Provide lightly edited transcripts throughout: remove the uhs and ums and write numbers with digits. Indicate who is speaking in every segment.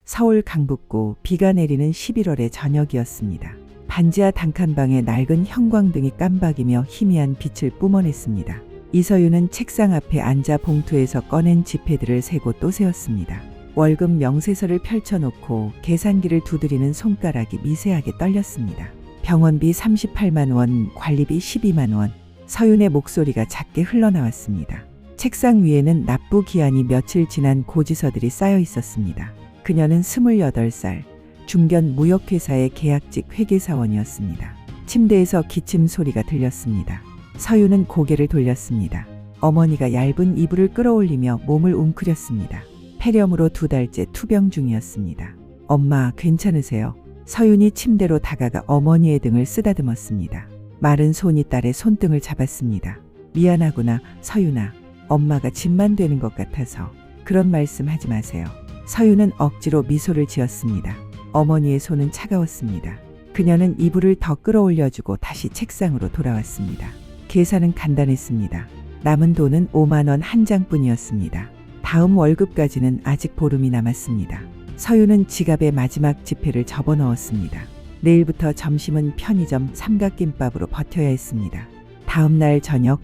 Speaker 1: 서울 강북구 비가 내리는 11월의 저녁이었습니다. 반지하 단칸방에 낡은 형광등이 깜박이며 희미한 빛을 뿜어냈습니다. 이서윤은 책상 앞에 앉아 봉투에서 꺼낸 지폐들을 세고 또 세었습니다. 월급 명세서를 펼쳐놓고 계산기를 두드리는 손가락이 미세하게 떨렸습니다. 병원비 38만 원, 관리비 12만 원. 서윤의 목소리가 작게 흘러나왔습니다. 책상 위에는 납부 기한이 며칠 지난 고지서들이 쌓여 있었습니다. 그녀는 28살, 중견 무역회사의 계약직 회계사원이었습니다. 침대에서 기침 소리가 들렸습니다. 서윤은 고개를 돌렸습니다. 어머니가 얇은 이불을 끌어올리며 몸을 웅크렸습니다. 폐렴으로 2달째 투병 중이었습니다. 엄마, 괜찮으세요? 서윤이 침대로 다가가 어머니의 등을 쓰다듬었습니다. 마른 손이 딸의 손등을 잡았습니다. 미안하구나, 서윤아. 엄마가 짐만 되는 것 같아서. 그런 말씀 하지 마세요. 서윤은 억지로 미소를 지었습니다. 어머니의 손은 차가웠습니다. 그녀는 이불을 더 끌어올려주고 다시 책상으로 돌아왔습니다. 계산은 간단했습니다. 남은 돈은 5만 원 한 장뿐이었습니다. 다음 월급까지는 아직 보름이 남았습니다. 서윤은 지갑에 마지막 지폐를 접어넣었습니다. 내일부터 점심은 편의점 삼각김밥으로 버텨야 했습니다. 다음 날 저녁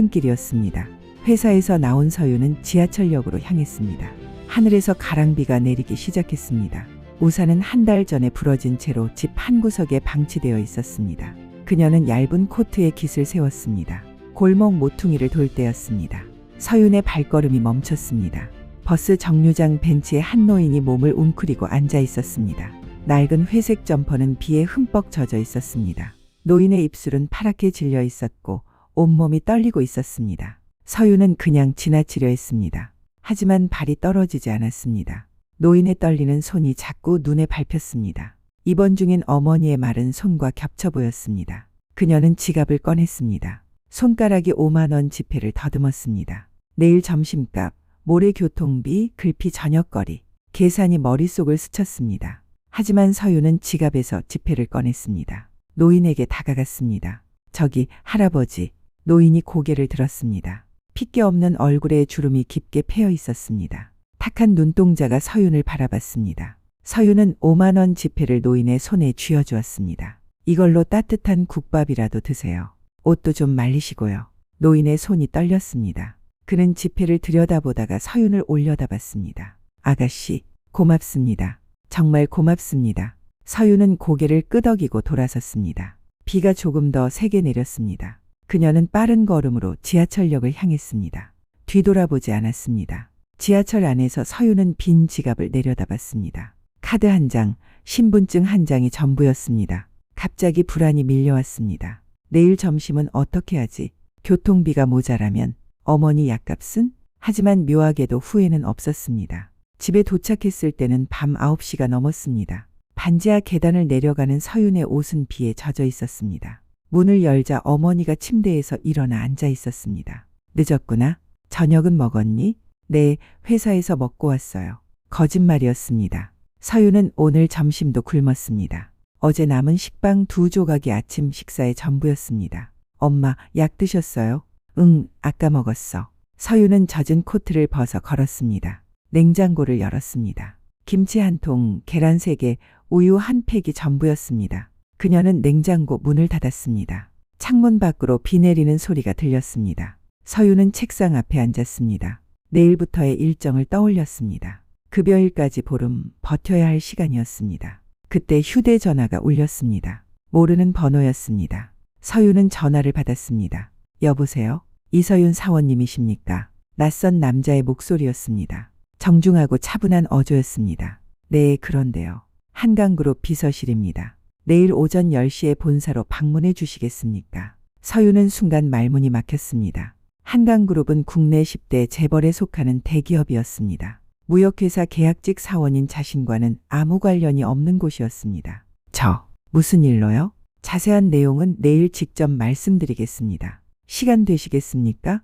Speaker 1: 퇴근길이었습니다. 회사에서 나온 서윤은 지하철역으로 향했습니다. 하늘에서 가랑비가 내리기 시작했습니다. 우산은 한 달 전에 부러진 채로 집 한구석에 방치되어 있었습니다. 그녀는 얇은 코트에 깃을 세웠습니다. 골목 모퉁이를 돌 때였습니다. 서윤의 발걸음이 멈췄습니다. 버스 정류장 벤치에 한 노인이 몸을 웅크리고 앉아 있었습니다. 낡은 회색 점퍼는 비에 흠뻑 젖어 있었습니다. 노인의 입술은 파랗게 질려 있었고 온몸이 떨리고 있었습니다. 서윤은 그냥 지나치려 했습니다. 하지만 발이 떨어지지 않았습니다. 노인의 떨리는 손이 자꾸 눈에 밟혔습니다. 입원 중인 어머니의 마른 손과 겹쳐 보였습니다. 그녀는 지갑을 꺼냈습니다. 손가락이 5만 원 지폐를 더듬었습니다. 내일 점심값, 모레 교통비, 글피 저녁거리. 계산이 머릿속을 스쳤습니다. 하지만 서윤은 지갑에서 지폐를 꺼냈습니다. 노인에게 다가갔습니다. 저기 할아버지. 노인이 고개를 들었습니다. 핏기 없는 얼굴에 주름이 깊게 패여 있었습니다. 탁한 눈동자가 서윤을 바라봤습니다. 서윤은 5만 원 지폐를 노인의 손에 쥐어주었습니다. 이걸로 따뜻한 국밥이라도 드세요. 옷도 좀 말리시고요. 노인의 손이 떨렸습니다. 그는 지폐를 들여다보다가 서윤을 올려다봤습니다. 아가씨, 고맙습니다. 정말 고맙습니다. 서윤은 고개를 끄덕이고 돌아섰습니다. 비가 조금 더 세게 내렸습니다. 그녀는 빠른 걸음으로 지하철역을 향했습니다. 뒤돌아보지 않았습니다. 지하철 안에서 서윤은 빈 지갑을 내려다봤습니다. 카드 한 장, 신분증 한 장이 전부였습니다. 갑자기 불안이 밀려왔습니다. 내일 점심은 어떻게 하지? 교통비가 모자라면 어머니 약값은? 하지만 묘하게도 후회는 없었습니다. 집에 도착했을 때는 밤 9시가 넘었습니다. 반지하 계단을 내려가는 서윤의 옷은 비에 젖어 있었습니다. 문을 열자 어머니가 침대에서 일어나 앉아 있었습니다. 늦었구나. 저녁은 먹었니? 네, 회사에서 먹고 왔어요. 거짓말이었습니다. 서윤은 오늘 점심도 굶었습니다. 어제 남은 식빵 2조각이 아침 식사의 전부였습니다. 엄마, 약 드셨어요? 응, 아까 먹었어. 서윤은 젖은 코트를 벗어 걸었습니다. 냉장고를 열었습니다. 김치 한 통, 계란 3개, 우유 한 팩이 전부였습니다. 그녀는 냉장고 문을 닫았습니다. 창문 밖으로 비 내리는 소리가 들렸습니다. 서윤은 책상 앞에 앉았습니다. 내일부터의 일정을 떠올렸습니다. 급여일까지 보름 버텨야 할 시간이었습니다. 그때 휴대전화가 울렸습니다. 모르는 번호였습니다. 서윤은 전화를 받았습니다. 여보세요? 이서윤 사원님이십니까? 낯선 남자의 목소리였습니다. 정중하고 차분한 어조였습니다. 네, 그런데요. 한강그룹 비서실입니다. 내일 오전 10시에 본사로 방문해 주시겠습니까? 서윤은 순간 말문이 막혔습니다. 한강그룹은 국내 10대 재벌에 속하는 대기업이었습니다. 무역회사 계약직 사원인 자신과는 아무 관련이 없는 곳이었습니다. 무슨 일로요? 자세한 내용은 내일 직접 말씀드리겠습니다. 시간 되시겠습니까?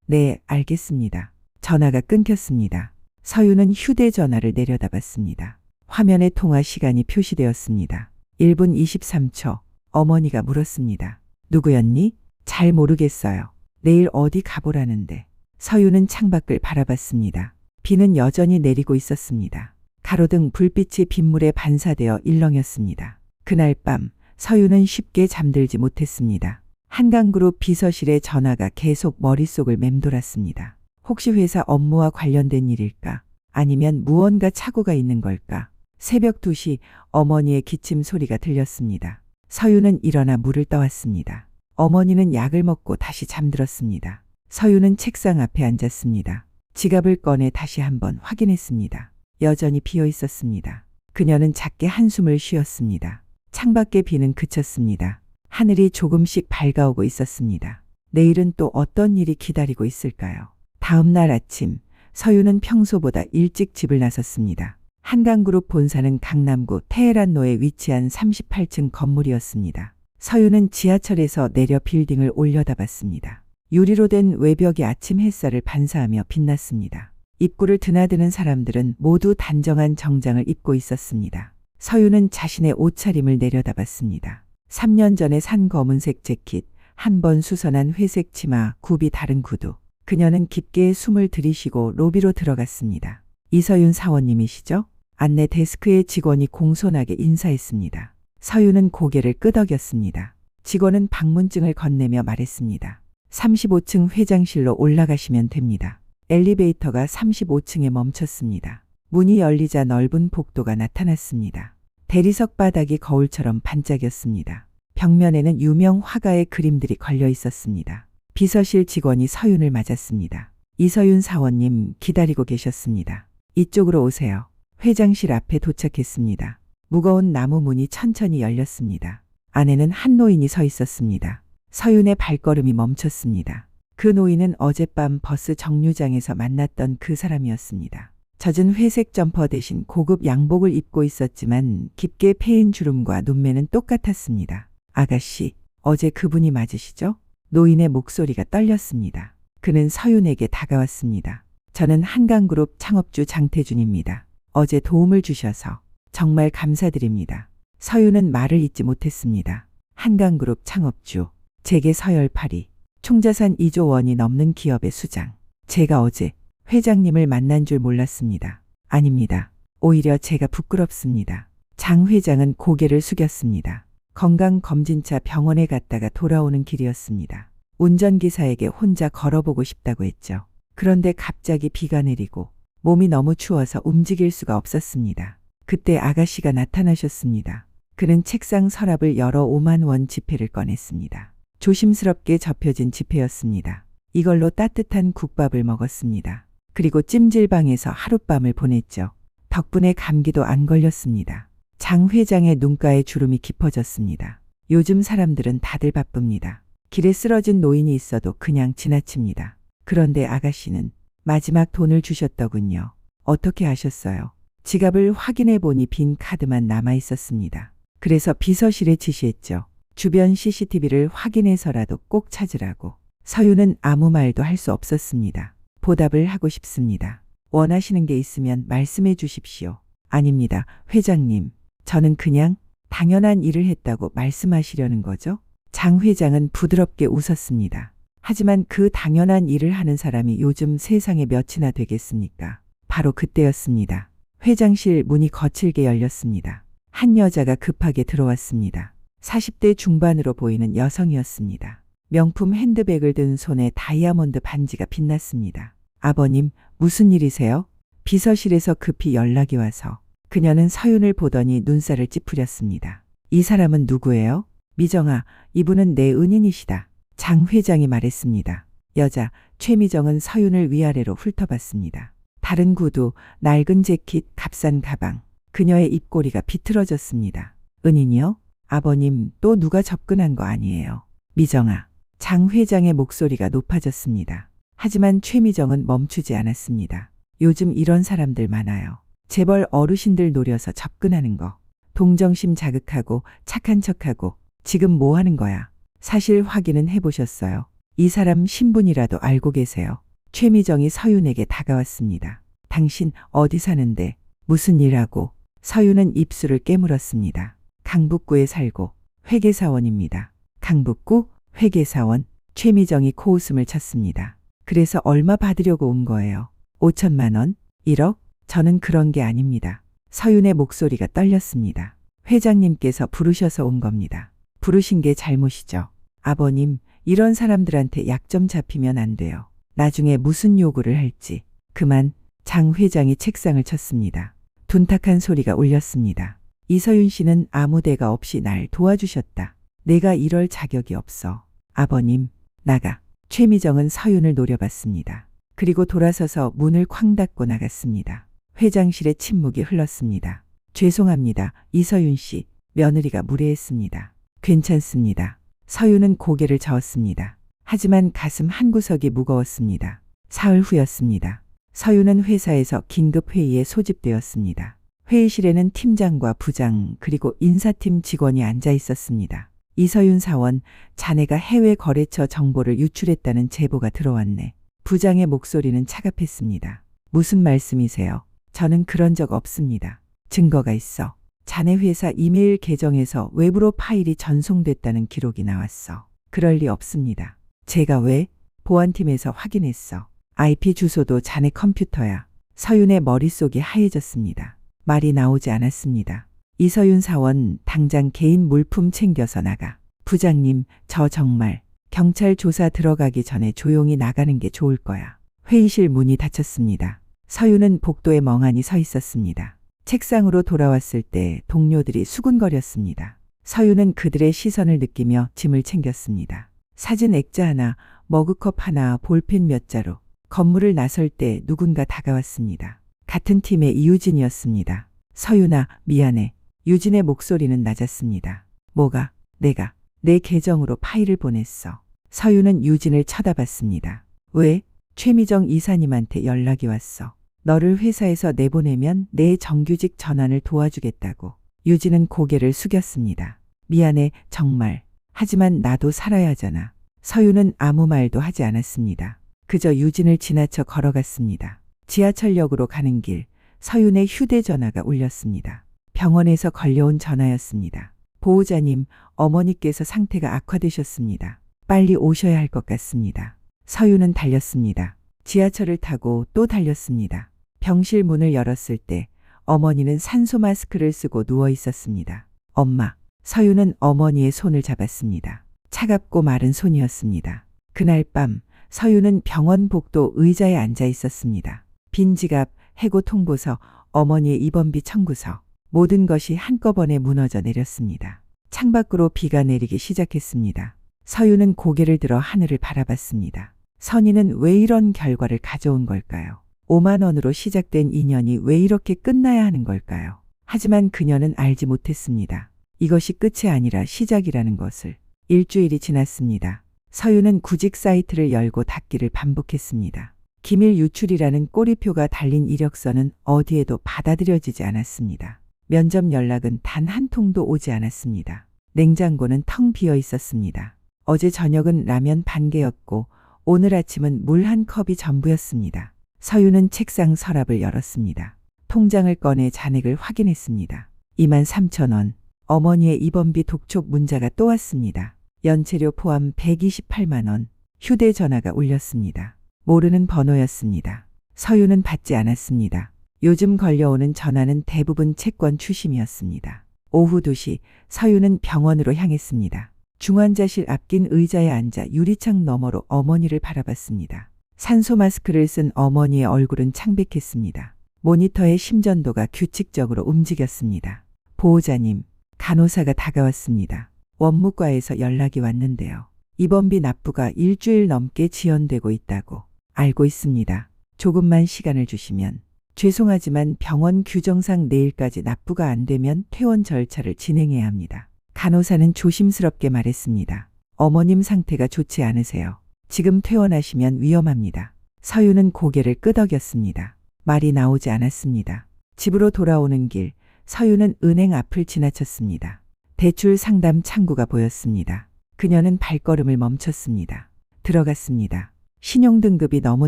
Speaker 1: 네, 알겠습니다. 전화가 끊겼습니다. 서윤은 휴대전화를 내려다봤습니다. 화면에 통화 시간이 표시되었습니다. 1분 23초. 어머니가 물었습니다. 누구였니? 잘 모르겠어요. 내일 어디 가보라는데. 서윤은 창밖을 바라봤습니다. 비는 여전히 내리고 있었습니다. 가로등 불빛이 빗물에 반사되어 일렁였습니다. 그날 밤 서유는 쉽게 잠들지 못했습니다. 한강그룹 비서실의 전화가 계속 머릿속을 맴돌았습니다. 혹시 회사 업무와 관련된 일일까? 아니면 무언가 착오가 있는 걸까? 새벽 2시 어머니의 기침 소리가 들렸습니다. 서유는 일어나 물을 떠왔습니다. 어머니는 약을 먹고 다시 잠들었습니다. 서유는 책상 앞에 앉았습니다. 지갑을 꺼내 다시 한번 확인했습니다. 여전히 비어 있었습니다. 그녀는 작게 한숨을 쉬었습니다. 창밖의 비는 그쳤습니다. 하늘이 조금씩 밝아오고 있었습니다. 내일은 또 어떤 일이 기다리고 있을까요? 다음 날 아침 서유는 평소보다 일찍 집을 나섰습니다. 한강그룹 본사는 강남구 테헤란로에 위치한 38층 건물이었습니다. 서유는 지하철에서 내려 빌딩을 올려다봤습니다. 유리로 된 외벽이 아침 햇살을 반사하며 빛났습니다. 입구를 드나드는 사람들은 모두 단정한 정장을 입고 있었습니다. 서유는 자신의 옷차림을 내려다봤습니다. 3년 전에 산 검은색 재킷, 한 번 수선한 회색 치마, 굽이 다른 구두. 그녀는 깊게 숨을 들이쉬고 로비로 들어갔습니다. 이서윤 사원님이시죠? 안내 데스크의 직원이 공손하게 인사했습니다. 서유는 고개를 끄덕였습니다. 직원은 방문증을 건네며 말했습니다. 35층 회장실로 올라가시면 됩니다. 엘리베이터가 35층에 멈췄습니다. 문이 열리자 넓은 복도가 나타났습니다. 대리석 바닥이 거울처럼 반짝였습니다. 벽면에는 유명 화가의 그림들이 걸려 있었습니다. 비서실 직원이 서윤을 맞았습니다. 이서윤 사원님 기다리고 계셨습니다. 이쪽으로 오세요. 회장실 앞에 도착했습니다. 무거운 나무 문이 천천히 열렸습니다. 안에는 한 노인이 서 있었습니다. 서윤의 발걸음이 멈췄습니다. 그 노인은 어젯밤 버스 정류장에서 만났던 그 사람이었습니다. 젖은 회색 점퍼 대신 고급 양복을 입고 있었지만 깊게 패인 주름과 눈매는 똑같았습니다. 아가씨, 어제 그분이 맞으시죠? 노인의 목소리가 떨렸습니다. 그는 서윤에게 다가왔습니다. 저는 한강그룹 창업주 장태준입니다. 어제 도움을 주셔서 정말 감사드립니다. 서윤은 말을 잇지 못했습니다. 한강그룹 창업주, 재계 서열파리, 총자산 2조 원이 넘는 기업의 수장. 제가 어제 회장님을 만난 줄 몰랐습니다. 아닙니다. 오히려 제가 부끄럽습니다. 장 회장은 고개를 숙였습니다. 건강검진차 병원에 갔다가 돌아오는 길이었습니다. 운전기사에게 혼자 걸어보고 싶다고 했죠. 그런데 갑자기 비가 내리고 몸이 너무 추워서 움직일 수가 없었습니다. 그때 아가씨가 나타나셨습니다. 그는 책상 서랍을 열어 5만 원 지폐를 꺼냈습니다. 조심스럽게 접혀진 지폐였습니다. 이걸로 따뜻한 국밥을 먹었습니다. 그리고 찜질방에서 하룻밤을 보냈죠. 덕분에 감기도 안 걸렸습니다. 장 회장의 눈가에 주름이 깊어졌습니다. 요즘 사람들은 다들 바쁩니다. 길에 쓰러진 노인이 있어도 그냥 지나칩니다. 그런데 아가씨는 마지막 돈을 주셨더군요. 어떻게 아셨어요? 지갑을 확인해 보니 빈 카드만 남아 있었습니다. 그래서 비서실에 지시했죠. 주변 CCTV를 확인해서라도 꼭 찾으라고. 서유는 아무 말도 할 수 없었습니다. 보답을 하고 싶습니다. 원하시는 게 있으면 말씀해 주십시오. 아닙니다, 회장님. 저는 그냥 당연한 일을 했다고 말씀하시려는 거죠? 장 회장은 부드럽게 웃었습니다. 하지만 그 당연한 일을 하는 사람이 요즘 세상에 몇이나 되겠습니까? 바로 그때였습니다. 회장실 문이 거칠게 열렸습니다. 한 여자가 급하게 들어왔습니다. 40대 중반으로 보이는 여성이었습니다. 명품 핸드백을 든 손에 다이아몬드 반지가 빛났습니다. 아버님, 무슨 일이세요? 비서실에서 급히 연락이 와서. 그녀는 서윤을 보더니 눈살을 찌푸렸습니다. 이 사람은 누구예요? 미정아, 이분은 내 은인이시다. 장 회장이 말했습니다. 여자, 최미정은 서윤을 위아래로 훑어봤습니다. 다른 구두, 낡은 재킷, 값싼 가방. 그녀의 입꼬리가 비틀어졌습니다. 은인이요? 아버님, 또 누가 접근한 거 아니에요? 미정아. 장 회장의 목소리가 높아졌습니다. 하지만 최미정은 멈추지 않았습니다. 요즘 이런 사람들 많아요. 재벌 어르신들 노려서 접근하는 거. 동정심 자극하고 착한 척하고. 지금 뭐 하는 거야? 사실 확인은 해보셨어요? 이 사람 신분이라도 알고 계세요? 최미정이 서윤에게 다가왔습니다. 당신 어디 사는데? 무슨 일하고? 서윤은 입술을 깨물었습니다. 강북구에 살고 회계사원입니다. 강북구 회계사원. 최미정이 코웃음을 쳤습니다. 그래서 얼마 받으려고 온 거예요? 5천만 원? 1억? 저는 그런 게 아닙니다. 서윤의 목소리가 떨렸습니다. 회장님께서 부르셔서 온 겁니다. 부르신 게 잘못이죠. 아버님, 이런 사람들한테 약점 잡히면 안 돼요. 나중에 무슨 요구를 할지. 그만. 장 회장이 책상을 쳤습니다. 둔탁한 소리가 울렸습니다. 이서윤 씨는 아무 데가 없이 날 도와주셨다. 내가 이럴 자격이 없어. 아버님, 나가. 최미정은 서윤을 노려봤습니다. 그리고 돌아서서 문을 쾅 닫고 나갔습니다. 회장실에 침묵이 흘렀습니다. 죄송합니다. 이서윤 씨. 며느리가 무례했습니다. 괜찮습니다. 서윤은 고개를 저었습니다. 하지만 가슴 한구석이 무거웠습니다. 사흘 후였습니다. 서윤은 회사에서 긴급 회의에 소집되었습니다. 회의실에는 팀장과 부장 그리고 인사팀 직원이 앉아 있었습니다. 이서윤 사원, 자네가 해외 거래처 정보를 유출했다는 제보가 들어왔네. 부장의 목소리는 차갑했습니다. 무슨 말씀이세요? 저는 그런 적 없습니다. 증거가 있어. 자네 회사 이메일 계정에서 외부로 파일이 전송됐다는 기록이 나왔어. 그럴 리 없습니다. 제가 왜? 보안팀에서 확인했어. IP 주소도 자네 컴퓨터야. 서윤의 머릿속이 하얘졌습니다. 말이 나오지 않았습니다. 이서윤 사원, 당장 개인 물품 챙겨서 나가. 부장님, 저 정말 경찰 조사 들어가기 전에 조용히 나가는 게 좋을 거야. 회의실 문이 닫혔습니다. 서윤은 복도에 멍하니 서 있었습니다. 책상으로 돌아왔을 때 동료들이 수군거렸습니다. 서윤은 그들의 시선을 느끼며 짐을 챙겼습니다. 사진 액자 하나, 머그컵 하나, 볼펜 몇 자루. 건물을 나설 때 누군가 다가왔습니다. 같은 팀의 이유진이었습니다. 서윤아, 미안해. 유진의 목소리는 낮았습니다. 뭐가? 내가 내 계정으로 파일을 보냈어. 서윤은 유진을 쳐다봤습니다. 왜? 최미정 이사님한테 연락이 왔어. 너를 회사에서 내보내면 내 정규직 전환을 도와주겠다고. 유진은 고개를 숙였습니다. 미안해, 정말. 하지만 나도 살아야 하잖아. 서윤은 아무 말도 하지 않았습니다. 그저 유진을 지나쳐 걸어갔습니다. 지하철역으로 가는 길, 서윤의 휴대전화가 울렸습니다. 병원에서 걸려온 전화였습니다. 보호자님, 어머니께서 상태가 악화되셨습니다. 빨리 오셔야 할 것 같습니다. 서윤은 달렸습니다. 지하철을 타고 또 달렸습니다. 병실 문을 열었을 때 어머니는 산소 마스크를 쓰고 누워 있었습니다. 엄마. 서윤은 어머니의 손을 잡았습니다. 차갑고 마른 손이었습니다. 그날 밤 서윤은 병원 복도 의자에 앉아 있었습니다. 빈 지갑, 해고 통보서, 어머니의 입원비 청구서. 모든 것이 한꺼번에 무너져 내렸습니다. 창밖으로 비가 내리기 시작했습니다. 서윤은 고개를 들어 하늘을 바라봤습니다. 선희는 왜 이런 결과를 가져온 걸까요? 5만 원으로 시작된 인연이 왜 이렇게 끝나야 하는 걸까요? 하지만 그녀는 알지 못했습니다. 이것이 끝이 아니라 시작이라는 것을. 일주일이 지났습니다. 서윤은 구직 사이트를 열고 닫기를 반복했습니다. 기밀 유출이라는 꼬리표가 달린 이력서는 어디에도 받아들여지지 않았습니다. 면접 연락은 단 한 통도 오지 않았습니다. 냉장고는 텅 비어 있었습니다. 어제 저녁은 라면 반 개였고 오늘 아침은 물 한 컵이 전부였습니다. 서윤은 책상 서랍을 열었습니다. 통장을 꺼내 잔액을 확인했습니다. 23,000원. 어머니의 입원비 독촉 문자가 또 왔습니다. 연체료 포함 128만 원. 휴대전화가 울렸습니다. 모르는 번호였습니다. 서윤은 받지 않았습니다. 요즘 걸려오는 전화는 대부분 채권 추심이었습니다. 오후 2시 서윤은 병원으로 향했습니다. 중환자실 앞긴 의자에 앉아 유리창 너머로 어머니를 바라봤습니다. 산소 마스크를 쓴 어머니의 얼굴은 창백했습니다. 모니터의 심전도가 규칙적으로 움직였습니다. 보호자님, 간호사가 다가왔습니다. 원무과에서 연락이 왔는데요. 입원비 납부가 일주일 넘게 지연되고 있다고. 알고 있습니다. 조금만 시간을 주시면. 죄송하지만 병원 규정상 내일까지 납부가 안 되면 퇴원 절차를 진행해야 합니다. 간호사는 조심스럽게 말했습니다. 어머님 상태가 좋지 않으세요. 지금 퇴원하시면 위험합니다. 서윤은 고개를 끄덕였습니다. 말이 나오지 않았습니다. 집으로 돌아오는 길, 서윤은 은행 앞을 지나쳤습니다. 대출 상담 창구가 보였습니다. 그녀는 발걸음을 멈췄습니다. 들어갔습니다. 신용등급이 너무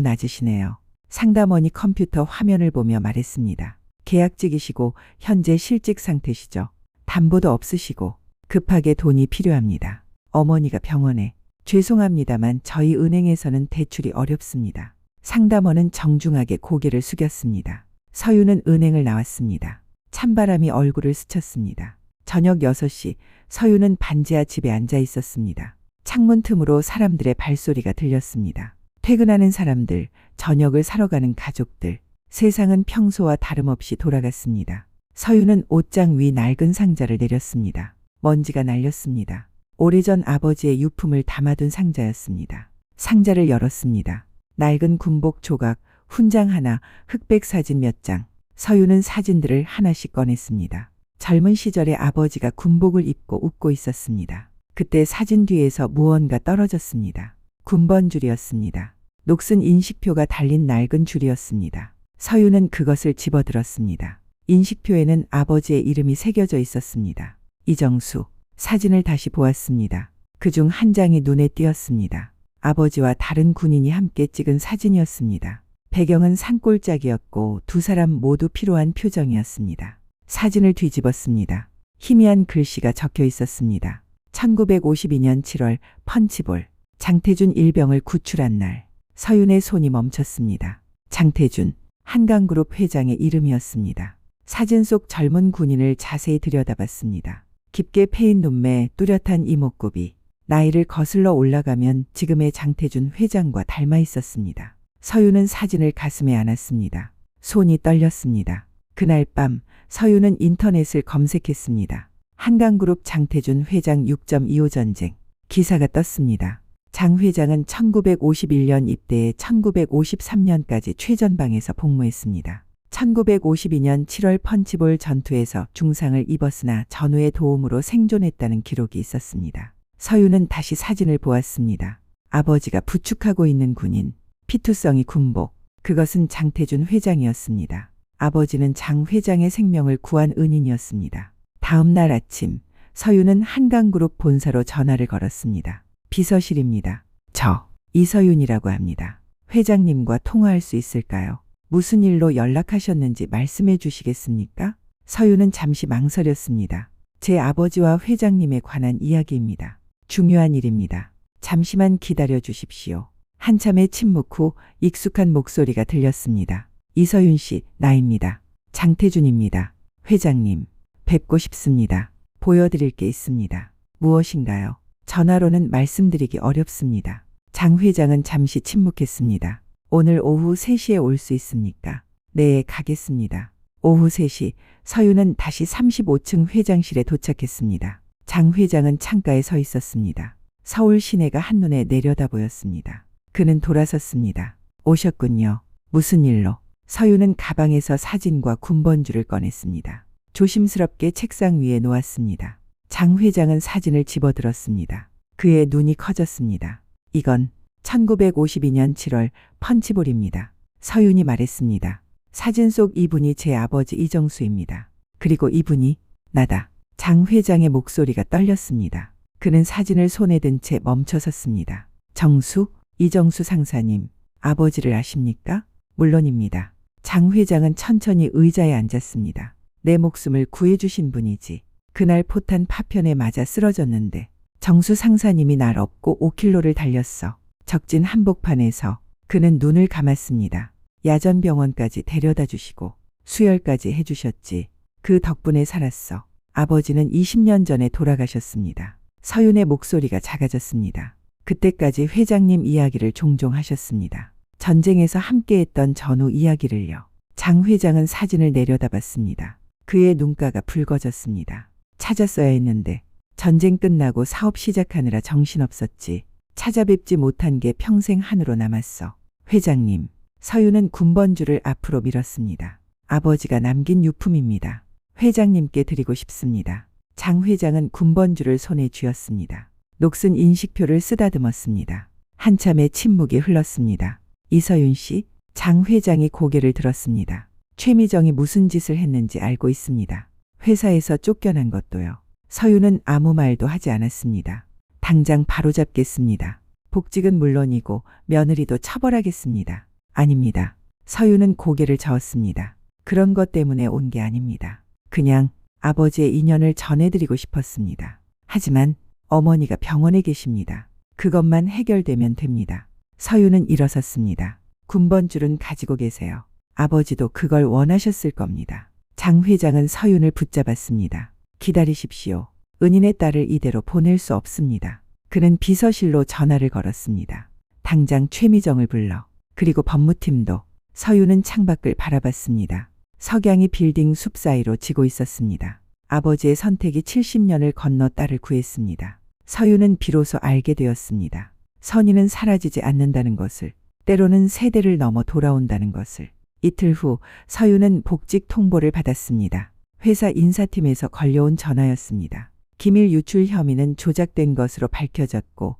Speaker 1: 낮으시네요. 상담원이 컴퓨터 화면을 보며 말했습니다. 계약직이시고 현재 실직 상태시죠. 담보도 없으시고 급하게 돈이 필요합니다. 어머니가 병원에. 죄송합니다만 저희 은행에서는 대출이 어렵습니다. 상담원은 정중하게 고개를 숙였습니다. 서윤은 은행을 나왔습니다. 찬바람이 얼굴을 스쳤습니다. 저녁 6시 서유는 반지하 집에 앉아 있었습니다. 창문 틈으로 사람들의 발소리가 들렸습니다. 퇴근하는 사람들, 저녁을 사러 가는 가족들. 세상은 평소와 다름없이 돌아갔습니다. 서유는 옷장 위 낡은 상자를 내렸습니다. 먼지가 날렸습니다. 오래전 아버지의 유품을 담아둔 상자였습니다. 상자를 열었습니다. 낡은 군복 조각, 훈장 하나, 흑백 사진 몇 장. 서유는 사진들을 하나씩 꺼냈습니다. 젊은 시절에 아버지가 군복을 입고 웃고 있었습니다. 그때 사진 뒤에서 무언가 떨어졌습니다. 군번줄이었습니다. 녹슨 인식표가 달린 낡은 줄이었습니다. 서유는 그것을 집어들었습니다. 인식표에는 아버지의 이름이 새겨져 있었습니다. 이정수. 사진을 다시 보았습니다. 그중 한 장이 눈에 띄었습니다. 아버지와 다른 군인이 함께 찍은 사진이었습니다. 배경은 산골짜기였고 두 사람 모두 피로한 표정이었습니다. 사진을 뒤집었습니다. 희미한 글씨가 적혀 있었습니다. 1952년 7월 펀치볼. 장태준 일병을 구출한 날. 서윤의 손이 멈췄습니다. 장태준. 한강그룹 회장의 이름이었습니다. 사진 속 젊은 군인을 자세히 들여다봤습니다. 깊게 패인 눈매, 뚜렷한 이목구비. 나이를 거슬러 올라가면 지금의 장태준 회장과 닮아 있었습니다. 서유는 사진을 가슴에 안았습니다. 손이 떨렸습니다. 그날 밤 서유는 인터넷을 검색했습니다. 한강그룹 장태준 회장 6.25 전쟁. 기사가 떴습니다. 장 회장은 1951년 입대해 1953년까지 최전방에서 복무했습니다. 1952년 7월 펀치볼 전투에서 중상을 입었으나 전우의 도움으로 생존했다는 기록이 있었습니다. 서유는 다시 사진을 보았습니다. 아버지가 부축하고 있는 군인, 피투성이 군복. 그것은 장태준 회장이었습니다. 아버지는 장 회장의 생명을 구한 은인이었습니다. 다음 날 아침, 서유는 한강그룹 본사로 전화를 걸었습니다. 비서실입니다. 저 이서윤이라고 합니다. 회장님과 통화할 수 있을까요? 무슨 일로 연락하셨는지 말씀해 주시겠습니까? 서유는 잠시 망설였습니다. 제 아버지와 회장님에 관한 이야기입니다. 중요한 일입니다. 잠시만 기다려 주십시오. 한참의 침묵 후 익숙한 목소리가 들렸습니다. 이서윤 씨, 나입니다. 장태준입니다. 회장님, 뵙고 싶습니다. 보여드릴 게 있습니다. 무엇인가요? 전화로는 말씀드리기 어렵습니다. 장 회장은 잠시 침묵했습니다. 오늘 오후 3시에 올 수 있습니까? 네, 가겠습니다. 오후 3시, 서유는 다시 35층 회장실에 도착했습니다. 장 회장은 창가에 서 있었습니다. 서울 시내가 한눈에 내려다 보였습니다. 그는 돌아섰습니다. 오셨군요. 무슨 일로? 서유는 가방에서 사진과 군번줄을 꺼냈습니다. 조심스럽게 책상 위에 놓았습니다. 장 회장은 사진을 집어들었습니다. 그의 눈이 커졌습니다. 이건 1952년 7월 펀치볼입니다. 서윤이 말했습니다. 사진 속 이분이 제 아버지 이정수입니다. 그리고 이분이 나다. 장 회장의 목소리가 떨렸습니다. 그는 사진을 손에 든 채 멈춰섰습니다. 정수, 이정수 상사님, 아버지를 아십니까? 물론입니다. 장 회장은 천천히 의자에 앉았습니다. 내 목숨을 구해주신 분이지. 그날 포탄 파편에 맞아 쓰러졌는데 정수 상사님이 날 업고 5km를 달렸어. 적진 한복판에서. 그는 눈을 감았습니다. 야전병원까지 데려다 주시고 수혈까지 해주셨지. 그 덕분에 살았어. 아버지는 20년 전에 돌아가셨습니다. 서윤의 목소리가 작아졌습니다. 그때까지 회장님 이야기를 종종 하셨습니다. 전쟁에서 함께했던 전후 이야기를요. 장 회장은 사진을 내려다봤습니다. 그의 눈가가 붉어졌습니다. 찾았어야 했는데 전쟁 끝나고 사업 시작하느라 정신없었지. 찾아뵙지 못한 게 평생 한으로 남았어. 회장님, 서유는 군번줄을 앞으로 밀었습니다. 아버지가 남긴 유품입니다. 회장님께 드리고 싶습니다. 장 회장은 군번줄을 손에 쥐었습니다. 녹슨 인식표를 쓰다듬었습니다. 한참의 침묵이 흘렀습니다. 이서윤 씨, 장 회장이 고개를 들었습니다. 최미정이 무슨 짓을 했는지 알고 있습니다. 회사에서 쫓겨난 것도요. 서유는 아무 말도 하지 않았습니다. 당장 바로잡겠습니다. 복직은 물론이고 며느리도 처벌하겠습니다. 아닙니다. 서유는 고개를 저었습니다. 그런 것 때문에 온 게 아닙니다. 그냥 아버지의 인연을 전해드리고 싶었습니다. 하지만 어머니가 병원에 계십니다. 그것만 해결되면 됩니다. 서유는 일어섰습니다. 군번줄은 가지고 계세요. 아버지도 그걸 원하셨을 겁니다. 장 회장은 서윤을 붙잡았습니다. 기다리십시오. 은인의 딸을 이대로 보낼 수 없습니다. 그는 비서실로 전화를 걸었습니다. 당장 최미정을 불러. 그리고 법무팀도. 서윤은 창밖을 바라봤습니다. 석양이 빌딩 숲 사이로 지고 있었습니다. 아버지의 선택이 70년을 건너 딸을 구했습니다. 서윤은 비로소 알게 되었습니다. 선의는 사라지지 않는다는 것을, 때로는 세대를 넘어 돌아온다는 것을. 이틀 후 서윤은 복직 통보를 받았습니다. 회사 인사팀에서 걸려온 전화였습니다. 기밀 유출 혐의는 조작된 것으로 밝혀졌고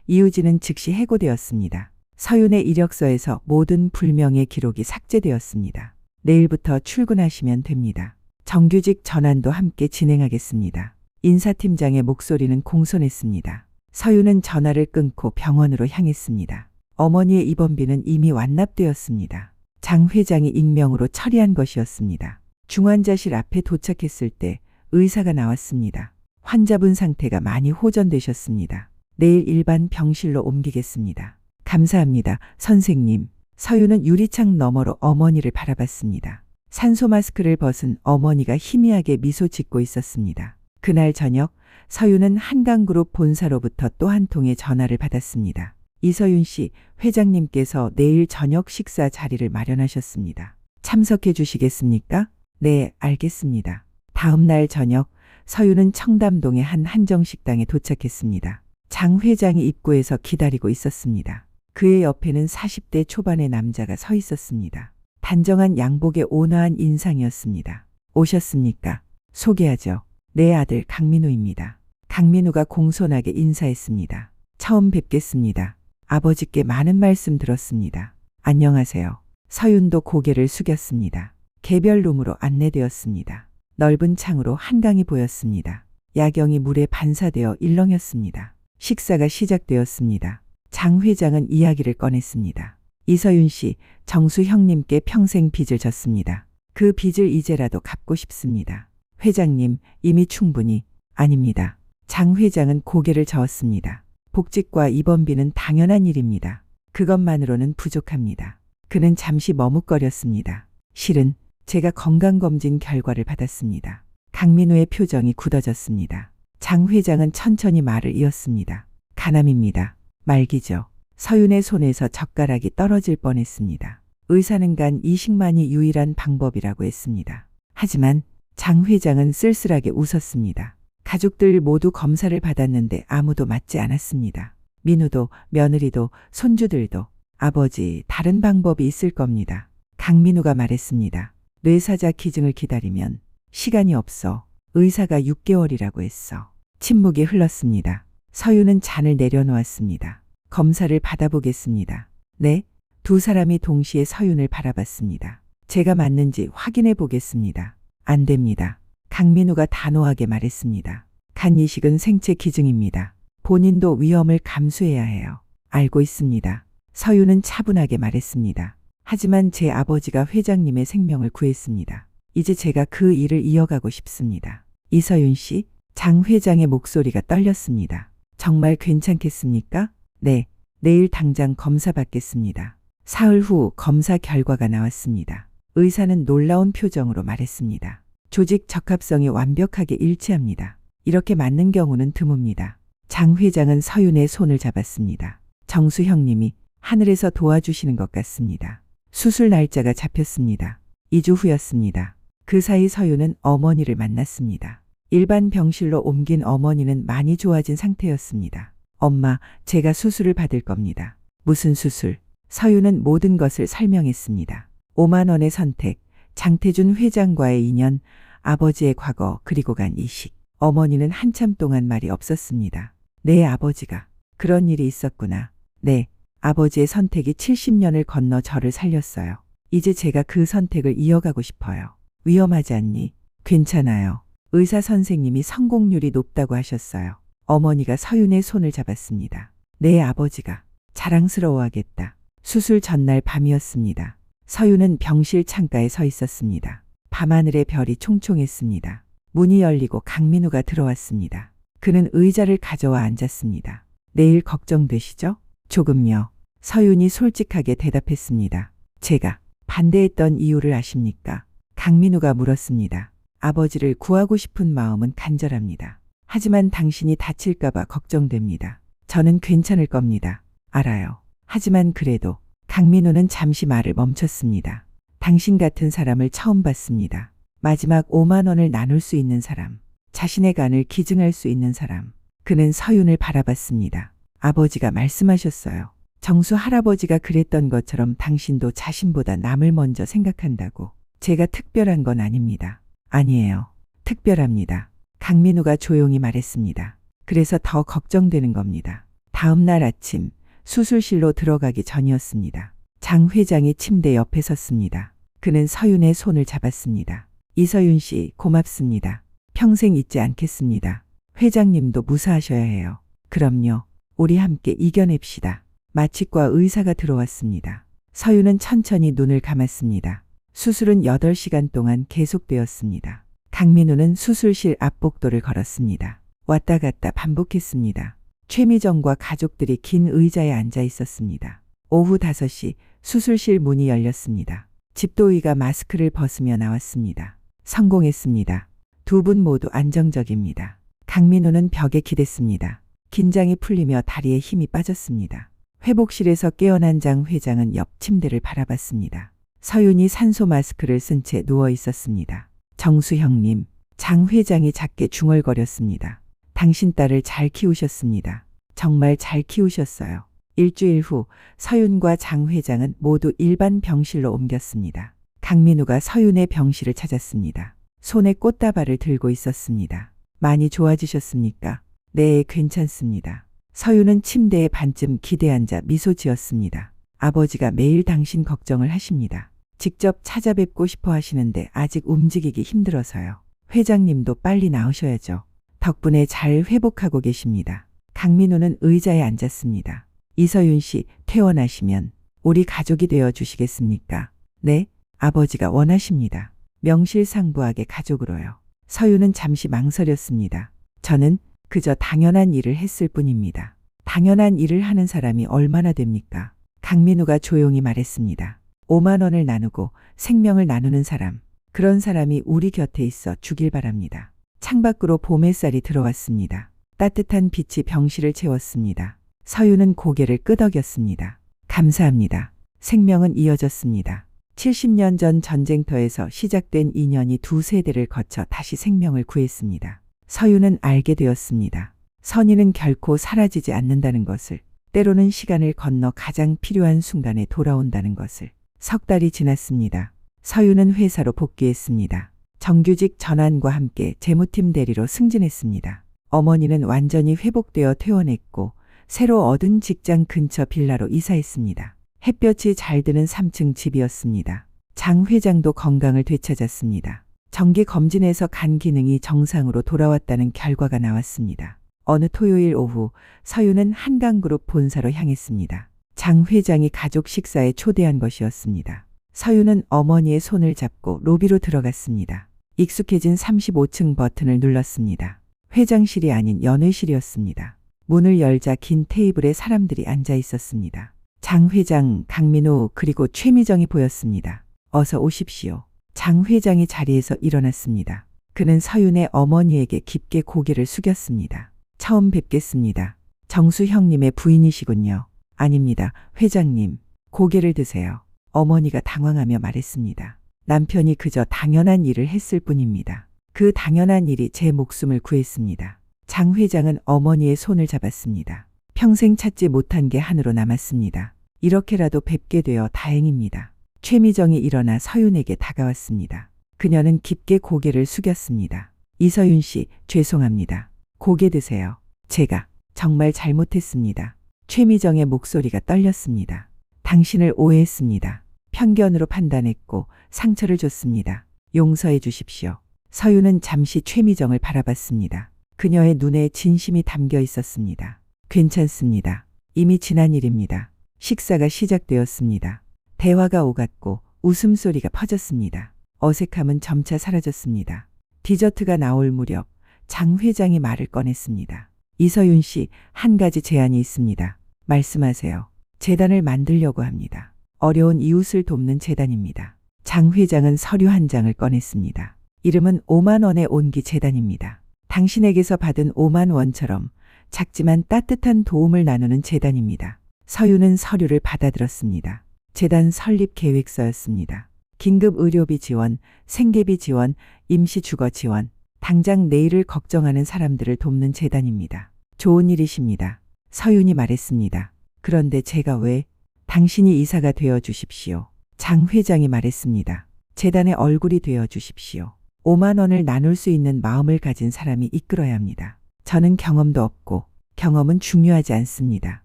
Speaker 1: 이유진은 즉시 해고되었습니다. 서윤의 이력서에서 모든 불명예 기록이 삭제되었습니다. 내일부터 출근하시면 됩니다. 정규직 전환도 함께 진행하겠습니다. 인사팀장의 목소리는 공손했습니다. 서윤은 전화를 끊고 병원으로 향했습니다. 어머니의 입원비는 이미 완납되었습니다. 장 회장이 익명으로 처리한 것이었습니다. 중환자실 앞에 도착했을 때 의사가 나왔습니다. 환자분 상태가 많이 호전되셨습니다. 내일 일반 병실로 옮기겠습니다. 감사합니다, 선생님. 서윤은 유리창 너머로 어머니를 바라봤습니다. 산소 마스크를 벗은 어머니가 희미하게 미소 짓고 있었습니다. 그날 저녁 서윤은 한강그룹 본사로부터 또 한 통의 전화를 받았습니다. 이서윤 씨, 회장님께서 내일 저녁 식사 자리를 마련하셨습니다. 참석해 주시겠습니까? 네, 알겠습니다. 다음 날 저녁 서윤은 청담동의 한 한정식당에 도착했습니다. 장 회장이 입구에서 기다리고 있었습니다. 그의 옆에는 40대 초반의 남자가 서 있었습니다. 단정한 양복에 온화한 인상이었습니다. 오셨습니까? 소개하죠. 내 아들 강민우입니다. 강민우가 공손하게 인사했습니다. 처음 뵙겠습니다. 아버지께 많은 말씀 들었습니다. 안녕하세요. 서윤도 고개를 숙였습니다. 개별룸으로 안내되었습니다. 넓은 창으로 한강이 보였습니다. 야경이 물에 반사되어 일렁였습니다. 식사가 시작되었습니다. 장 회장은 이야기를 꺼냈습니다. 이서윤 씨, 정수 형님께 평생 빚을 졌습니다. 그 빚을 이제라도 갚고 싶습니다. 회장님, 이미 충분히. 아닙니다. 장 회장은 고개를 저었습니다. 복직과 입원비는 당연한 일입니다. 그것만으로는 부족합니다. 그는 잠시 머뭇거렸습니다. 실은 제가 건강검진 결과를 받았습니다. 강민우의 표정이 굳어졌습니다. 장 회장은 천천히 말을 이었습니다. 간암입니다. 말기죠. 서윤의 손에서 젓가락이 떨어질 뻔했습니다. 의사는 간 이식만이 유일한 방법이라고 했습니다. 하지만 장 회장은 쓸쓸하게 웃었습니다. 가족들 모두 검사를 받았는데 아무도 맞지 않았습니다. 민우도, 며느리도, 손주들도. 아버지, 다른 방법이 있을 겁니다. 강민우가 말했습니다. 뇌사자 기증을 기다리면 시간이 없어. 의사가 6개월이라고 했어. 침묵이 흘렀습니다. 서윤은 잔을 내려놓았습니다. 검사를 받아보겠습니다. 네? 두 사람이 동시에 서윤을 바라봤습니다. 제가 맞는지 확인해 보겠습니다. 안 됩니다. 강민우가 단호하게 말했습니다. 간 이식은 생체 기증입니다. 본인도 위험을 감수해야 해요. 알고 있습니다. 서윤은 차분하게 말했습니다. 하지만 제 아버지가 회장님의 생명을 구했습니다. 이제 제가 그 일을 이어가고 싶습니다. 이서윤 씨, 장 회장의 목소리가 떨렸습니다. 정말 괜찮겠습니까? 네, 내일 당장 검사 받겠습니다. 사흘 후 검사 결과가 나왔습니다. 의사는 놀라운 표정으로 말했습니다. 조직 적합성이 완벽하게 일치합니다. 이렇게 맞는 경우는 드뭅니다. 장 회장은 서윤의 손을 잡았습니다. 정수 형님이 하늘에서 도와주시는 것 같습니다. 수술 날짜가 잡혔습니다. 2주 후였습니다. 그 사이 서윤은 어머니를 만났습니다. 일반 병실로 옮긴 어머니는 많이 좋아진 상태였습니다. 엄마, 제가 수술을 받을 겁니다. 무슨 수술? 서윤은 모든 것을 설명했습니다. 5만 원의 선택, 장태준 회장과의 인연, 아버지의 과거, 그리고 간 이식. 어머니는 한참 동안 말이 없었습니다. 내 아버지가 그런 일이 있었구나. 네, 아버지의 선택이 70년을 건너 저를 살렸어요. 이제 제가 그 선택을 이어가고 싶어요. 위험하지 않니? 괜찮아요. 의사 선생님이 성공률이 높다고 하셨어요. 어머니가 서윤의 손을 잡았습니다. 내 아버지가 자랑스러워하겠다. 수술 전날 밤이었습니다. 서윤은 병실 창가에 서 있었습니다. 밤하늘의 별이 총총했습니다. 문이 열리고 강민우가 들어왔습니다. 그는 의자를 가져와 앉았습니다. 내일 걱정되시죠? 조금요. 서윤이 솔직하게 대답했습니다. 제가 반대했던 이유를 아십니까? 강민우가 물었습니다. 아버지를 구하고 싶은 마음은 간절합니다. 하지만 당신이 다칠까봐 걱정됩니다. 저는 괜찮을 겁니다. 알아요. 하지만 그래도 강민우는 잠시 말을 멈췄습니다. 당신 같은 사람을 처음 봤습니다. 마지막 5만 원을 나눌 수 있는 사람, 자신의 간을 기증할 수 있는 사람. 그는 서윤을 바라봤습니다. 아버지가 말씀하셨어요. 정수 할아버지가 그랬던 것처럼 당신도 자신보다 남을 먼저 생각한다고. 제가 특별한 건 아닙니다. 아니에요. 특별합니다. 강민우가 조용히 말했습니다. 그래서 더 걱정되는 겁니다. 다음 날 아침 수술실로 들어가기 전이었습니다. 장 회장이 침대 옆에 섰습니다. 그는 서윤의 손을 잡았습니다. 이서윤 씨, 고맙습니다. 평생 잊지 않겠습니다. 회장님도 무사하셔야 해요. 그럼요. 우리 함께 이겨냅시다. 마취과 의사가 들어왔습니다. 서윤은 천천히 눈을 감았습니다. 수술은 8시간 동안 계속되었습니다. 강민우는 수술실 앞복도를 걸었습니다. 왔다 갔다 반복했습니다. 최미정과 가족들이 긴 의자에 앉아 있었습니다. 오후 5시 수술실 문이 열렸습니다. 집도의가 마스크를 벗으며 나왔습니다. 성공했습니다. 두 분 모두 안정적입니다. 강민우는 벽에 기댔습니다. 긴장이 풀리며 다리에 힘이 빠졌습니다. 회복실에서 깨어난 장 회장은 옆 침대를 바라봤습니다. 서윤이 산소 마스크를 쓴 채 누워 있었습니다. 정수 형님, 장 회장이 작게 중얼거렸습니다. 당신 딸을 잘 키우셨습니다. 정말 잘 키우셨어요. 일주일 후 서윤과 장 회장은 모두 일반 병실로 옮겼습니다. 강민우가 서윤의 병실을 찾았습니다. 손에 꽃다발을 들고 있었습니다. 많이 좋아지셨습니까? 네, 괜찮습니다. 서윤은 침대에 반쯤 기대앉아 미소 지었습니다. 아버지가 매일 당신 걱정을 하십니다. 직접 찾아뵙고 싶어 하시는데 아직 움직이기 힘들어서요. 회장님도 빨리 나으셔야죠. 덕분에 잘 회복하고 계십니다. 강민우는 의자에 앉았습니다. 이서윤 씨, 퇴원하시면 우리 가족이 되어 주시겠습니까? 네, 아버지가 원하십니다. 명실상부하게 가족으로요. 서윤은 잠시 망설였습니다. 저는 그저 당연한 일을 했을 뿐입니다. 당연한 일을 하는 사람이 얼마나 됩니까? 강민우가 조용히 말했습니다. 5만 원을 나누고 생명을 나누는 사람. 그런 사람이 우리 곁에 있어 주길 바랍니다. 창밖으로 봄 햇살이 들어왔습니다. 따뜻한 빛이 병실을 채웠습니다. 서윤은 고개를 끄덕였습니다. 감사합니다. 생명은 이어졌습니다. 70년 전 전쟁터에서 시작된 인연이 두 세대를 거쳐 다시 생명을 구했습니다. 서윤은 알게 되었습니다. 선의는 결코 사라지지 않는다는 것을, 때로는 시간을 건너 가장 필요한 순간에 돌아온다는 것을. 석 달이 지났습니다. 서윤은 회사로 복귀했습니다. 정규직 전환과 함께 재무팀 대리로 승진했습니다. 어머니는 완전히 회복되어 퇴원했고 새로 얻은 직장 근처 빌라로 이사했습니다. 햇볕이 잘 드는 3층 집이었습니다. 장 회장도 건강을 되찾았습니다. 정기 검진에서 간 기능이 정상으로 돌아왔다는 결과가 나왔습니다. 어느 토요일 오후 서윤은 한강그룹 본사로 향했습니다. 장 회장이 가족 식사에 초대한 것이었습니다. 서윤은 어머니의 손을 잡고 로비로 들어갔습니다. 익숙해진 35층 버튼을 눌렀습니다. 회장실이 아닌 연회실이었습니다. 문을 열자 긴 테이블에 사람들이 앉아 있었습니다. 장 회장, 강민우 그리고 최미정이 보였습니다. 어서 오십시오. 장 회장이 자리에서 일어났습니다. 그는 서윤의 어머니에게 깊게 고개를 숙였습니다. 처음 뵙겠습니다. 정수 형님의 부인이시군요. 아닙니다. 회장님. 고개를 드세요. 어머니가 당황하며 말했습니다. 남편이 그저 당연한 일을 했을 뿐입니다. 그 당연한 일이 제 목숨을 구했습니다. 장 회장은 어머니의 손을 잡았습니다. 평생 찾지 못한 게 하나로 남았습니다. 이렇게라도 뵙게 되어 다행입니다. 최미정이 일어나 서윤에게 다가왔습니다. 그녀는 깊게 고개를 숙였습니다. 이서윤 씨, 죄송합니다. 고개 드세요. 제가 정말 잘못했습니다. 최미정의 목소리가 떨렸습니다. 당신을 오해했습니다. 편견으로 판단했고 상처를 줬습니다. 용서해 주십시오. 서윤은 잠시 최미정을 바라봤습니다. 그녀의 눈에 진심이 담겨 있었습니다. 괜찮습니다. 이미 지난 일입니다. 식사가 시작되었습니다. 대화가 오갔고 웃음소리가 퍼졌습니다. 어색함은 점차 사라졌습니다. 디저트가 나올 무렵 장 회장이 말을 꺼냈습니다. 이서윤 씨, 한 가지 제안이 있습니다. 말씀하세요. 재단을 만들려고 합니다. 어려운 이웃을 돕는 재단입니다. 장 회장은 서류 한 장을 꺼냈습니다. 이름은 5만 원의 온기 재단입니다. 당신에게서 받은 5만 원처럼 작지만 따뜻한 도움을 나누는 재단입니다. 서유는 서류를 받아들었습니다. 재단 설립 계획서였습니다. 긴급 의료비 지원, 생계비 지원, 임시 주거 지원, 당장 내일을 걱정하는 사람들을 돕는 재단입니다. 좋은 일이십니다. 서윤이 말했습니다. 그런데 제가 왜? 당신이 이사가 되어 주십시오. 장 회장이 말했습니다. 재단의 얼굴이 되어 주십시오. 5만 원을 나눌 수 있는 마음을 가진 사람이 이끌어야 합니다. 저는 경험도 없고 경험은 중요하지 않습니다.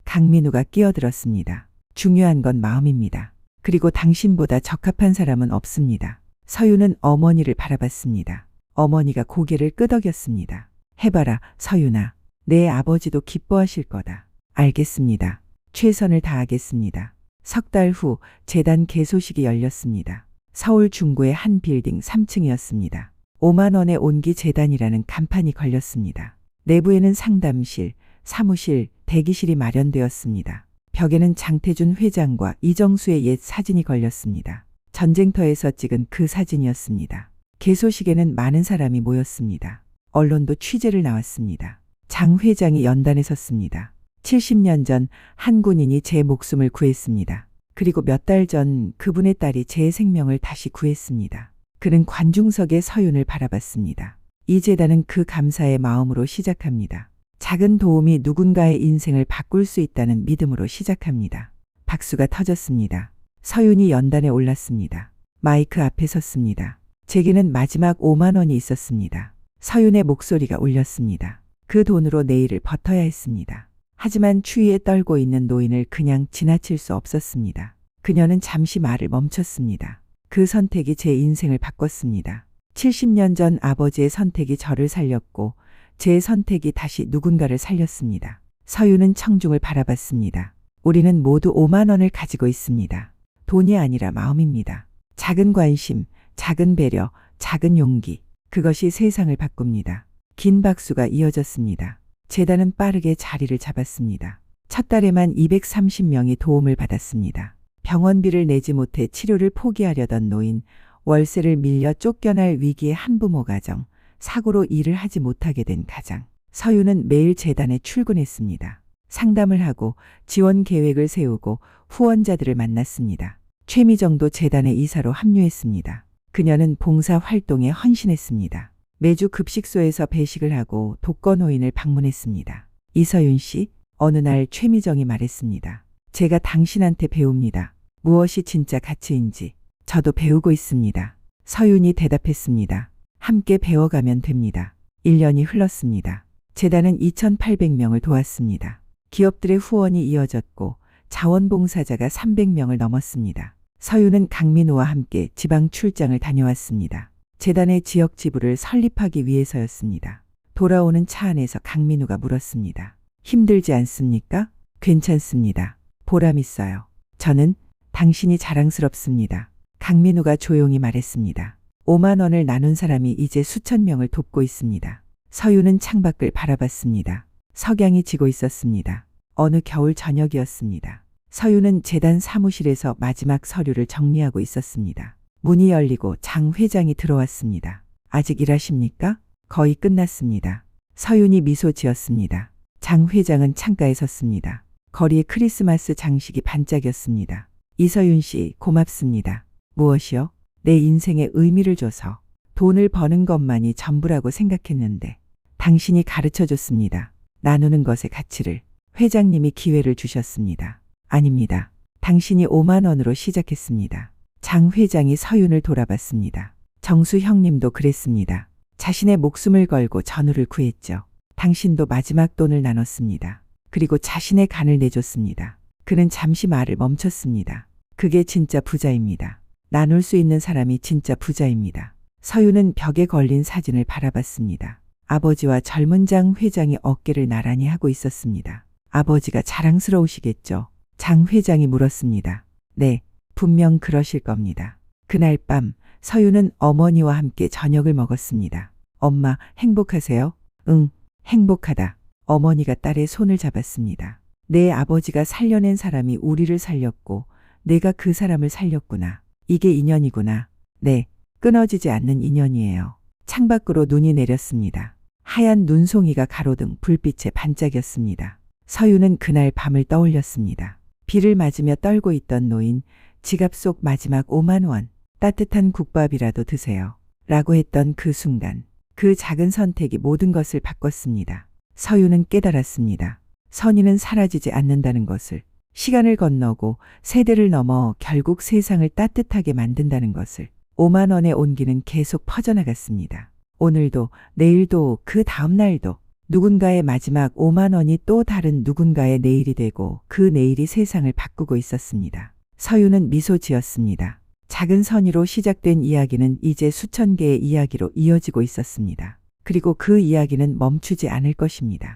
Speaker 1: 강민우가 끼어들었습니다. 중요한 건 마음입니다. 그리고 당신보다 적합한 사람은 없습니다. 서윤은 어머니를 바라봤습니다. 어머니가 고개를 끄덕였습니다. 해봐라, 서윤아. 내 아버지도 기뻐하실 거다. 알겠습니다. 최선을 다하겠습니다. 석 달 후 재단 개소식이 열렸습니다. 서울 중구의 한 빌딩 3층이었습니다. 5만 원의 온기 재단이라는 간판이 걸렸습니다. 내부에는 상담실, 사무실, 대기실이 마련되었습니다. 벽에는 장태준 회장과 이정수의 옛 사진이 걸렸습니다. 전쟁터에서 찍은 그 사진이었습니다. 개소식에는 많은 사람이 모였습니다. 언론도 취재를 나왔습니다. 장 회장이 연단에 섰습니다. 70년 전 한 군인이 제 목숨을 구했습니다. 그리고 몇 달 전 그분의 딸이 제 생명을 다시 구했습니다. 그는 관중석의 서윤을 바라봤습니다. 이 재단은 그 감사의 마음으로 시작합니다. 작은 도움이 누군가의 인생을 바꿀 수 있다는 믿음으로 시작합니다. 박수가 터졌습니다. 서윤이 연단에 올랐습니다. 마이크 앞에 섰습니다. 제게는 마지막 5만 원이 있었습니다. 서윤의 목소리가 울렸습니다. 그 돈으로 내일을 버텨야 했습니다. 하지만 추위에 떨고 있는 노인을 그냥 지나칠 수 없었습니다. 그녀는 잠시 말을 멈췄습니다. 그 선택이 제 인생을 바꿨습니다. 70년 전 아버지의 선택이 저를 살렸고 제 선택이 다시 누군가를 살렸습니다. 서윤은 청중을 바라봤습니다. 우리는 모두 5만 원을 가지고 있습니다. 돈이 아니라 마음입니다. 작은 관심, 작은 배려, 작은 용기. 그것이 세상을 바꿉니다. 긴 박수가 이어졌습니다. 재단은 빠르게 자리를 잡았습니다. 첫 달에만 230명이 도움을 받았습니다. 병원비를 내지 못해 치료를 포기하려던 노인, 월세를 밀려 쫓겨날 위기의 한부모 가정, 사고로 일을 하지 못하게 된 가장. 서윤은 매일 재단에 출근했습니다. 상담을 하고 지원 계획을 세우고 후원자들을 만났습니다. 최미정도 재단의 이사로 합류했습니다. 그녀는 봉사 활동에 헌신했습니다. 매주 급식소에서 배식을 하고 독거노인을 방문했습니다. 이서윤 씨, 어느 날 최미정이 말했습니다. 제가 당신한테 배웁니다. 무엇이 진짜 가치인지. 저도 배우고 있습니다. 서윤이 대답했습니다. 함께 배워가면 됩니다. 1년이 흘렀습니다. 재단은 2,800명을 도왔습니다. 기업들의 후원이 이어졌고 자원봉사자가 300명을 넘었습니다. 서윤은 강민우와 함께 지방 출장을 다녀왔습니다. 재단의 지역 지부를 설립하기 위해서였습니다. 돌아오는 차 안에서 강민우가 물었습니다. 힘들지 않습니까? 괜찮습니다. 보람 있어요. 저는 당신이 자랑스럽습니다. 강민우가 조용히 말했습니다. 5만 원을 나눈 사람이 이제 수천 명을 돕고 있습니다. 서윤은 창밖을 바라봤습니다. 석양이 지고 있었습니다. 어느 겨울 저녁이었습니다. 서윤은 재단 사무실에서 마지막 서류를 정리하고 있었습니다. 문이 열리고 장 회장이 들어왔습니다. 아직 일하십니까? 거의 끝났습니다. 서윤이 미소 지었습니다. 장 회장은 창가에 섰습니다. 거리에 크리스마스 장식이 반짝였습니다. 이서윤 씨, 고맙습니다. 무엇이요? 내 인생에 의미를 줘서. 돈을 버는 것만이 전부라고 생각했는데 당신이 가르쳐줬습니다. 나누는 것의 가치를. 회장님이 기회를 주셨습니다. 아닙니다. 당신이 5만 원으로 시작했습니다. 장 회장이 서윤을 돌아봤습니다. 정수 형님도 그랬습니다. 자신의 목숨을 걸고 전우를 구했죠. 당신도 마지막 돈을 나눴습니다. 그리고 자신의 간을 내줬습니다. 그는 잠시 말을 멈췄습니다. 그게 진짜 부자입니다. 나눌 수 있는 사람이 진짜 부자입니다. 서윤은 벽에 걸린 사진을 바라봤습니다. 아버지와 젊은 장 회장이 어깨를 나란히 하고 있었습니다. 아버지가 자랑스러우시겠죠? 장 회장이 물었습니다. 네, 분명 그러실 겁니다. 그날 밤 서윤은 어머니와 함께 저녁을 먹었습니다. 엄마, 행복하세요? 응, 행복하다. 어머니가 딸의 손을 잡았습니다. 내 아버지가 살려낸 사람이 우리를 살렸고 내가 그 사람을 살렸구나. 이게 인연이구나. 네, 끊어지지 않는 인연이에요. 창밖으로 눈이 내렸습니다. 하얀 눈송이가 가로등 불빛에 반짝였습니다. 서유는 그날 밤을 떠올렸습니다. 비를 맞으며 떨고 있던 노인, 지갑 속 마지막 5만 원, 따뜻한 국밥이라도 드세요. 라고 했던 그 순간, 그 작은 선택이 모든 것을 바꿨습니다. 서유는 깨달았습니다. 선의는 사라지지 않는다는 것을, 시간을 건너고 세대를 넘어 결국 세상을 따뜻하게 만든다는 것을. 5만 원의 온기는 계속 퍼져나갔습니다. 오늘도, 내일도, 그 다음 날도 누군가의 마지막 5만 원이 또 다른 누군가의 내일이 되고 그 내일이 세상을 바꾸고 있었습니다. 서유는 미소 지었습니다. 작은 선의로 시작된 이야기는 이제 수천 개의 이야기로 이어지고 있었습니다. 그리고 그 이야기는 멈추지 않을 것입니다.